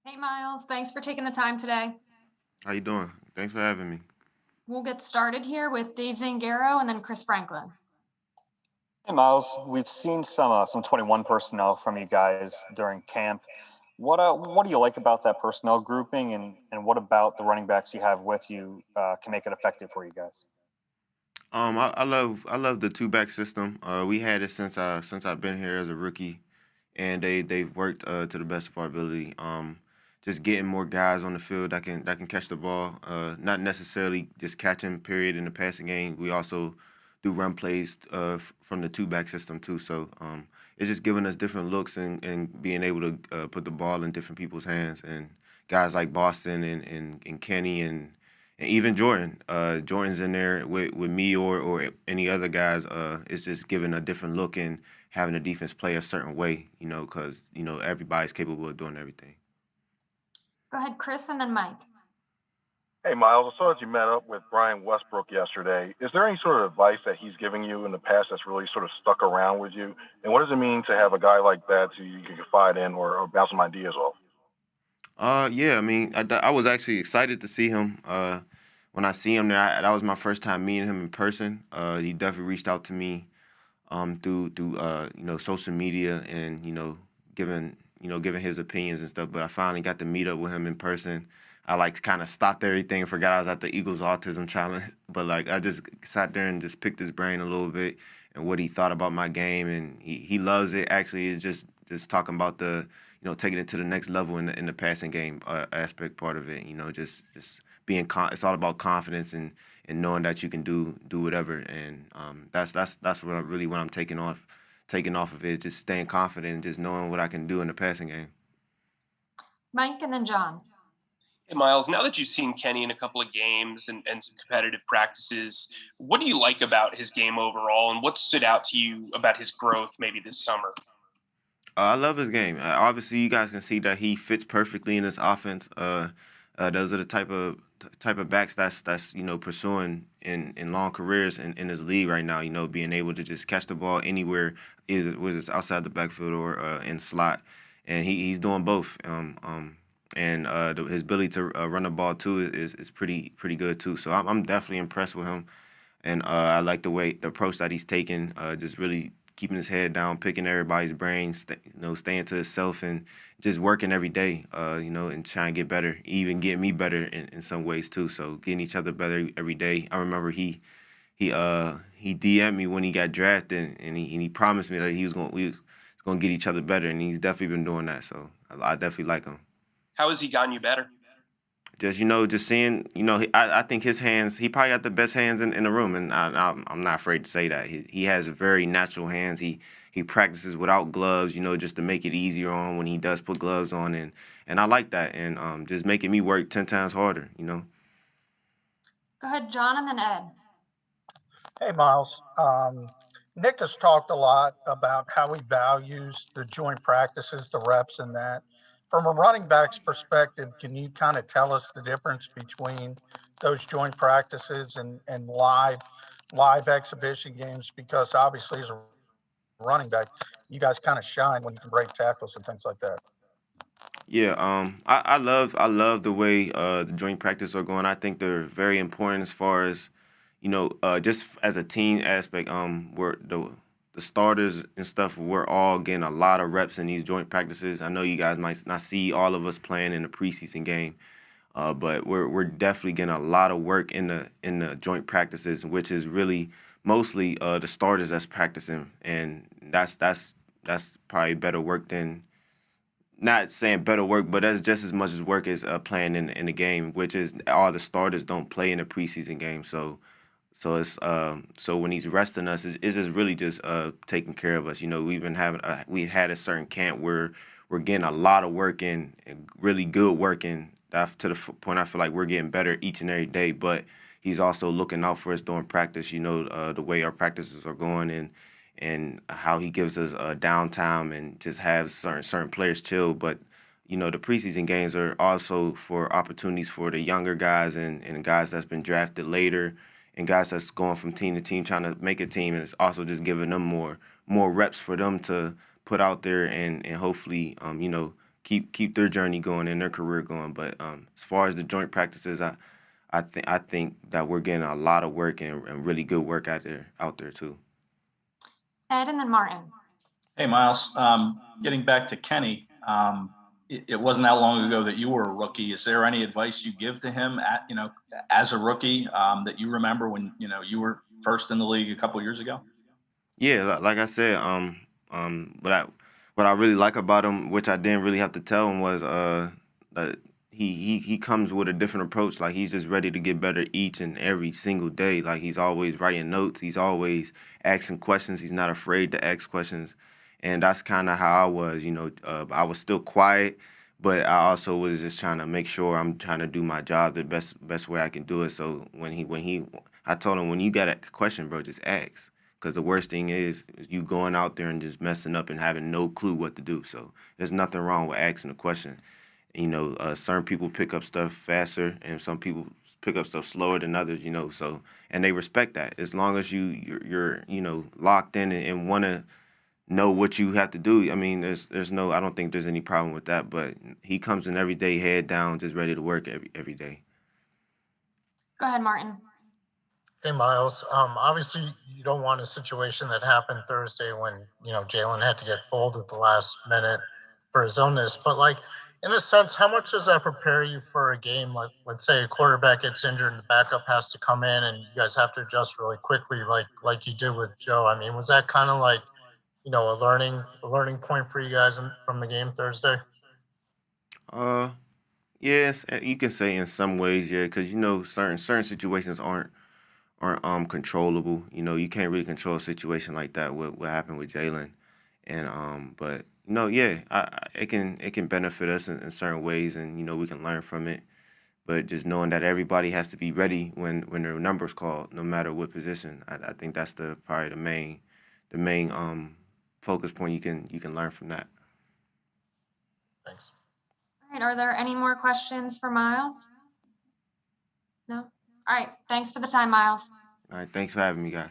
Hey Miles, thanks for taking the time today. How you doing? Thanks for having me. We'll get started here with Dave Zangaro and then Chris Franklin. Hey Miles, we've seen some 21 personnel from you guys during camp. What do you like about that personnel grouping, and what about the running backs you have with you can make it effective for you guys? I love the two back system. We had it since I've been here as a rookie, and they've worked to the best of our ability. Just getting more guys on the field that can catch the ball. Not necessarily just catching period in the passing game. We also do run plays from the two back system too. So it's just giving us different looks and being able to put the ball in different people's hands. And guys like Boston and Kenny and even Jordan. Jordan's in there with me or any other guys. It's just giving a different look and having the defense play a certain way, because, everybody's capable of doing everything. Go ahead, Chris, and then Mike. Hey, Miles, I saw that you met up with Brian Westbrook yesterday. Is there any sort of advice that he's giving you in the past that's really sort of stuck around with you? And what does it mean to have a guy like that who you can confide in or bounce some ideas off? Yeah, I mean, I was actually excited to see him. When I see him there, that was my first time meeting him in person. He definitely reached out to me through social media and giving his opinions and stuff. But I finally got to meet up with him in person. I like kind of stopped everything and forgot I was at the Eagles Autism Challenge. But like I just sat there and just picked his brain a little bit and what he thought about my game, and he loves it. Actually, is just talking about the taking it to the next level in the passing game aspect part of it. Just being it's all about confidence and knowing that you can do whatever, and that's what I'm taking off of it. Just staying confident and just knowing what I can do in the passing game. Mike and then John. Hey, Miles, now that you've seen Kenny in a couple of games and some competitive practices, what do you like about his game overall, and what stood out to you about his growth maybe this summer? I love his game. Obviously, you guys can see that he fits perfectly in this offense. Those are the type of backs that's pursuing in long careers in this league right now. Being able to just catch the ball anywhere, either whether it's outside the backfield or in slot, and he's doing both. And his ability to run the ball too is pretty good too. So I'm definitely impressed with him, and I like the approach that he's taken. Just really keeping his head down, picking everybody's brains, staying to himself and just working every day, and trying to get better, even getting me better in some ways too. So getting each other better every day. I remember he DM'd me when he got drafted, and he promised me that we was gonna get each other better, and he's definitely been doing that. So I definitely like him. How has he gotten you better? Just seeing, I think his hands, he probably got the best hands in the room, and I'm not afraid to say that. He has very natural hands. He practices without gloves, just to make it easier on when he does put gloves on, and I like that, and just making me work 10 times harder. Go ahead, John, and then Ed. Hey, Miles. Nick has talked a lot about how he values the joint practices, the reps, and that. From a running back's perspective, can you kind of tell us the difference between those joint practices and live exhibition games? Because obviously, as a running back, you guys kind of shine when you can break tackles and things like that. Yeah, I love the way the joint practice are going. I think they're very important as far as just as a team aspect. We're the starters and stuff. We're all getting a lot of reps in these joint practices. I know you guys might not see all of us playing in the preseason game, but we're definitely getting a lot of work in the joint practices, which is really mostly the starters that's practicing, and that's probably better work than, not saying better work, but that's just as much as work as playing in the game, which is all the starters don't play in the preseason game. So when he's resting us, it's just really just taking care of us. We had a certain camp where we're getting a lot of work in, and really good work in. To the point I feel like we're getting better each and every day. But he's also looking out for us during practice. The way our practices are going, and how he gives us downtime and just have certain players chill. But the preseason games are also for opportunities for the younger guys and guys that's been drafted later and guys that's going from team to team trying to make a team. And it's also just giving them more reps for them to put out there and hopefully keep their journey going and their career going. But as far as the joint practices, I think that we're getting a lot of work and really good work out there too. Ed and then Martin. Hey, Miles. Getting back to Kenny, it wasn't that long ago that you were a rookie. Is there any advice you give to him as a rookie that you remember when you were first in the league a couple years ago? Yeah, like I said, what I really like about him, which I didn't really have to tell him, was that he comes with a different approach. Like, he's just ready to get better each and every single day. Like, he's always writing notes. He's always asking questions. He's not afraid to ask questions. And that's kind of how I was, I was still quiet, but I also was just trying to make sure I'm trying to do my job the best way I can do it. So I told him, when you got a question, bro, just ask. Because the worst thing is you going out there and just messing up and having no clue what to do. So there's nothing wrong with asking a question. Certain people pick up stuff faster, and some people pick up stuff slower than others. So, and they respect that. As long as you're locked in and want to know what you have to do. I mean, I don't think there's any problem with that. But he comes in every day, head down, just ready to work every day. Go ahead, Martin. Hey, Miles. Obviously, you don't want a situation that happened Thursday when, Jalen had to get pulled at the last minute for his illness. But, in a sense, how much does that prepare you for a game? Like, let's say a quarterback gets injured and the backup has to come in and you guys have to adjust really quickly, like you did with Joe. I mean, was that kind of like, a learning point for you guys from the game Thursday? Yes, you can say in some ways, yeah, because certain situations aren't controllable. You can't really control a situation like that. What happened with Jalen, and but yeah, it can benefit us in certain ways, and we can learn from it. But just knowing that everybody has to be ready when their number's called, no matter what position, I think that's probably the main focus point you can learn from that. Thanks. All right, are there any more questions for Miles? No? All right, thanks for the time, Miles. All right, thanks for having me, guys.